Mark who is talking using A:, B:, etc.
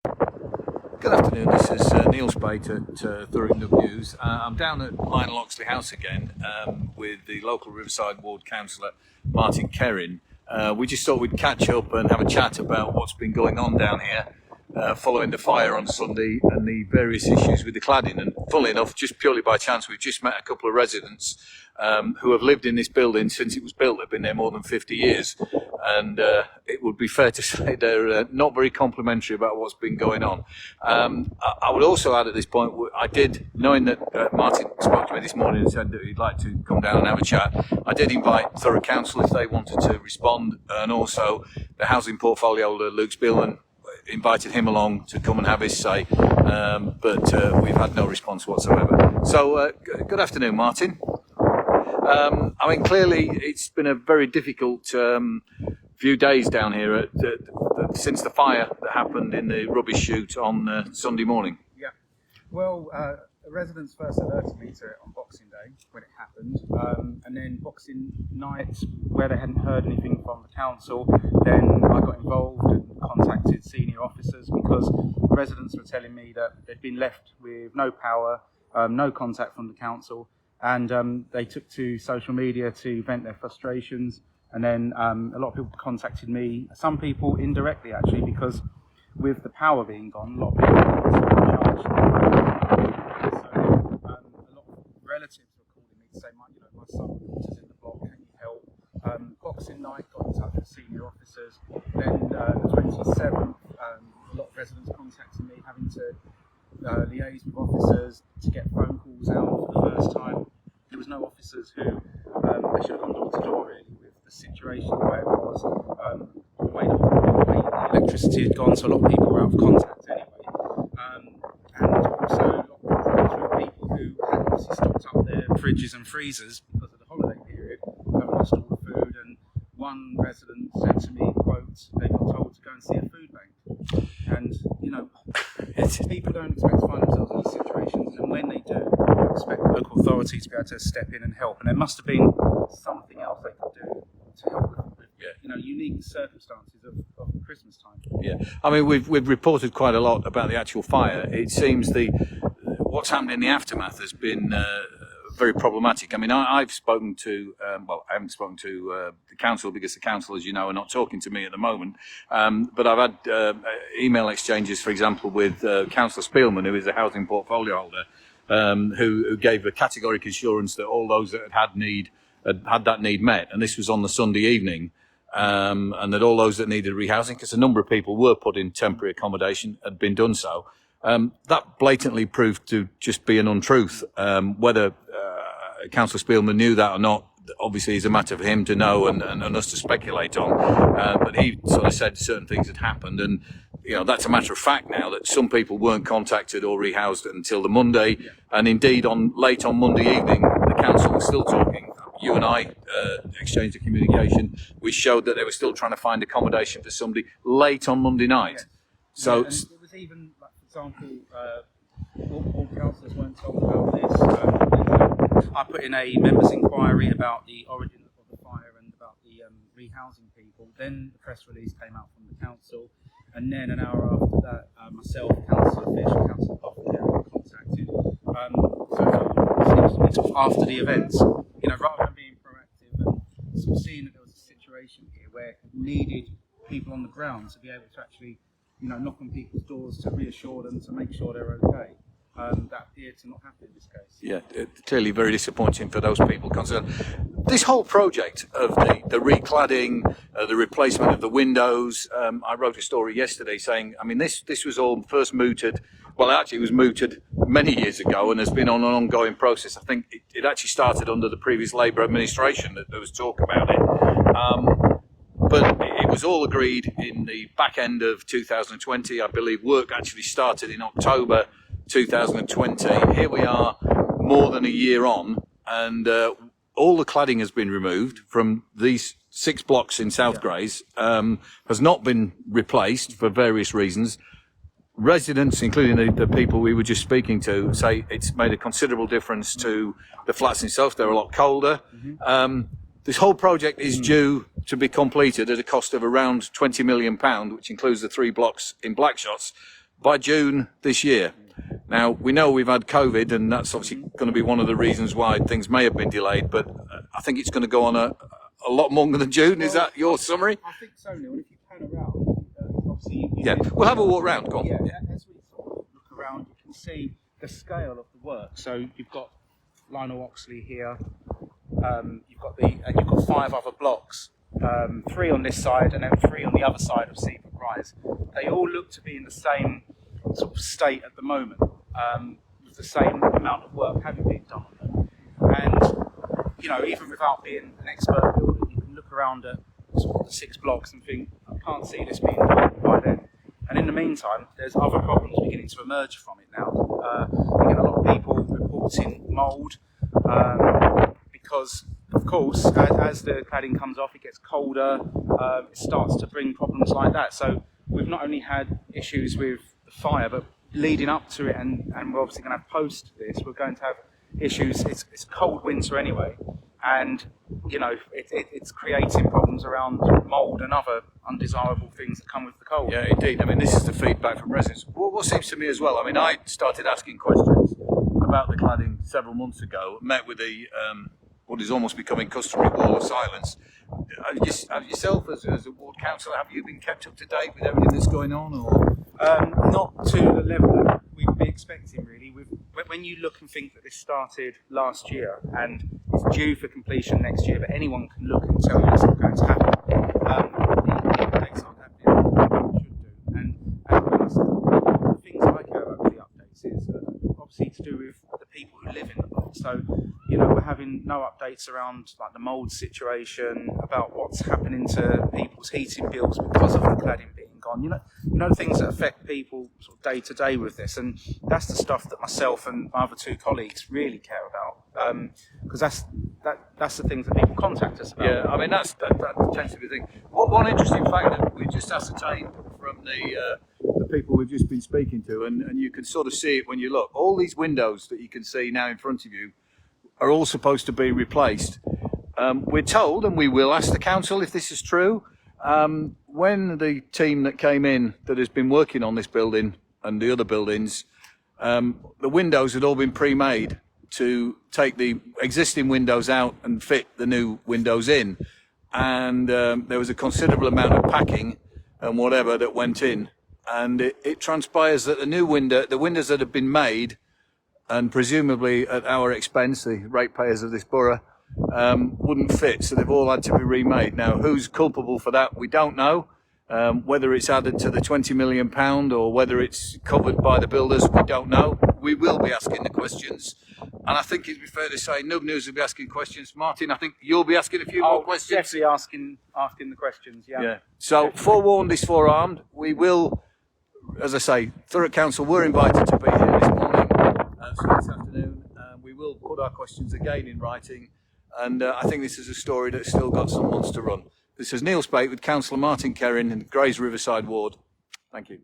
A: Good afternoon, this is Neil Spate at Thurrington News. I'm down at Lionel Oxley House again with the local Riverside Ward councillor Martin Kerin. We just thought we'd catch up and have a chat about what's been going on down here following the fire on Sunday and the various issues with the cladding. And funnily enough, just purely by chance, we've just met a couple of residents who have lived in this building since it was built. They've been there more than 50 years. And it would be fair to say they're not very complimentary about what's been going on. I would also add at this point, I did, knowing that Martin spoke to me this morning and said that he'd like to come down and have a chat, I did invite Thurrough Council if they wanted to respond, and also the housing portfolio holder, Luke Spielman, invited him along to come and have his say, but we've had no response whatsoever. So good afternoon, Martin. I mean, clearly it's been a very difficult few days down here since the fire that happened in the rubbish chute on Sunday morning.
B: Yeah, well, residents first alerted me to it on Boxing Day when it happened, and then Boxing Night, where they hadn't heard anything from the council, then I got involved and contacted senior officers because residents were telling me that they'd been left with no power, no contact from the council, and they took to social media to vent their frustrations. And then a lot of people contacted me, some people indirectly actually, because with the power being gone, a lot of people were charged. So a lot of relatives were calling me to say, my son is in the block, can you help? Boxing Night, got in touch with senior officers. Then the 27th, a lot of residents contacted me, having to liaise with officers to get phone calls out for the first time. There was no officers who, they should have gone door to door really with the situation where it was. The way the electricity had gone, so a lot of people were out of contact anyway. And also a lot of problems with people who had obviously stocked up their fridges and freezers because of the holiday period, have lost all the food. And one resident said to me, quote, they got told to go and see a food bank. And, people don't expect to find themselves in these situations, and when they do, they expect the local authorities to be able to step in and help. And there must have been something else they could do to help with unique circumstances of Christmas time.
A: Yeah, I mean, we've reported quite a lot about the actual fire. It seems what's happened in the aftermath has been very problematic. I mean, I've spoken to, I haven't spoken to the council because the council, as you know, are not talking to me at the moment. But I've had email exchanges, for example, with Councillor Spielman, who is a housing portfolio holder, who gave a categorical assurance that all those that had that need met, and this was on the Sunday evening, and that all those that needed rehousing, because a number of people were put in temporary accommodation, had been done so. That blatantly proved to just be an untruth. Whether Councillor Spielman knew that or not, obviously is a matter for him to know and us to speculate on. But he sort of said certain things had happened, and that's a matter of fact now that some people weren't contacted or rehoused until the Monday, and indeed late on Monday evening, the council was still talking. You and I exchanged a communication which showed that they were still trying to find accommodation for somebody late on Monday night.
B: Yes.
A: So
B: and it was even, like, for example, all councillors weren't told about this. I put in a members' inquiry about the origin of the fire and about the rehousing people. Then the press release came out from the council, and then an hour after that, myself, Councillor Fish, and Councillor Kerin were contacted. So it seems to me sort of after the events, rather than being proactive and sort of seeing that there was a situation here where it needed people on the ground to be able to actually, knock on people's doors to reassure them, to make sure they're okay. That appeared to not happen in this case.
A: Yeah, clearly very disappointing for those people concerned. This whole project of the recladding, the replacement of the windows, I wrote a story yesterday saying, I mean, this was all first mooted, well, actually it was mooted many years ago and has been on an ongoing process. I think it actually started under the previous Labour administration that there was talk about it. But it was all agreed in the back end of 2020. I believe work actually started in October 2020. Here we are more than a year on, and all the cladding has been removed from these 6 blocks in South Grays, has not been replaced for various reasons. Residents, including the people we were just speaking to, say it's made a considerable difference to the flats themselves. They're a lot colder. This whole project is due to be completed at a cost of around £20 million, which includes the 3 blocks in Blackshots, by June this year. Now, we know we've had COVID, and that's obviously going to be one of the reasons why things may have been delayed, but I think it's going to go on a lot longer than June. Well, is that your summary?
B: I think so, Neil. And if you pan around, obviously...
A: Yeah, we'll have a walk round. Go on.
B: Yeah, as we sort of look around, you can see the scale of the work. So you've got Lionel Oxley here, you've got 5 other blocks, 3 on this side and then 3 on the other side of Seaford Rise. They all look to be in the same sort of state at the moment, with the same amount of work having been done on them. And, you know, even without being an expert builder, you can look around at sort of the 6 blocks and think, I can't see this being done by then. And in the meantime, there's other problems beginning to emerge from it now. We get a lot of people reporting mould, because, of course, as the cladding comes off, it gets colder, it starts to bring problems like that. So we've not only had issues with the fire, but leading up to it, and we're obviously going to have post this, we're going to have issues. It's a cold winter anyway, and you know it's creating problems around mould and other undesirable things that come with the cold.
A: Yeah, indeed. I mean, this is the feedback from residents. What seems to me as well, I mean, I started asking questions about the cladding several months ago, met with the what is almost becoming customary wall of silence. Have yourself, as a ward councillor, have you been kept up to date with everything that's going on? Or
B: not to the level that we'd be expecting, really. When you look and think that this started last year and it's due for completion next year, but anyone can look and tell you it's not going to happen. The updates aren't happening as they should do. And the things I care about with the updates is obviously to do with the people who live in the block. So, you know, we're having no updates around like the mould situation, about what's happening to people's heating bills because of the cladding being gone. You know the things that affect people sort of day to day with this, and that's the stuff that myself and my other 2 colleagues really care about, because that's the things that people contact us about.
A: Yeah, I mean that tends to be the thing. One interesting fact that we just ascertained from the people we've just been speaking to, and you can sort of see it when you look. All these windows that you can see now in front of you are all supposed to be replaced. We're told, and we will ask the council if this is true, when the team that came in that has been working on this building and the other buildings, the windows had all been pre-made to take the existing windows out and fit the new windows in. And there was a considerable amount of packing and whatever that went in. And it transpires that the windows that have been made, and presumably at our expense, the ratepayers of this borough, wouldn't fit, so they've all had to be remade. Now, who's culpable for that, we don't know. Whether it's added to the £20 million or whether it's covered by the builders, we don't know. We will be asking the questions, and I think it'd be fair to say Nub News will be asking questions. Martin, I think you'll be asking a few more questions.
B: Definitely asking the questions, yeah.
A: So, forewarned is forearmed. We will, as I say, Thurrock Council were invited to be here this morning, so this afternoon. We will put our questions again in writing. And I think this is a story that's still got some months to run. This is Neil Spate with Councillor Martin Kerin in the Grays Riverside ward. Thank you.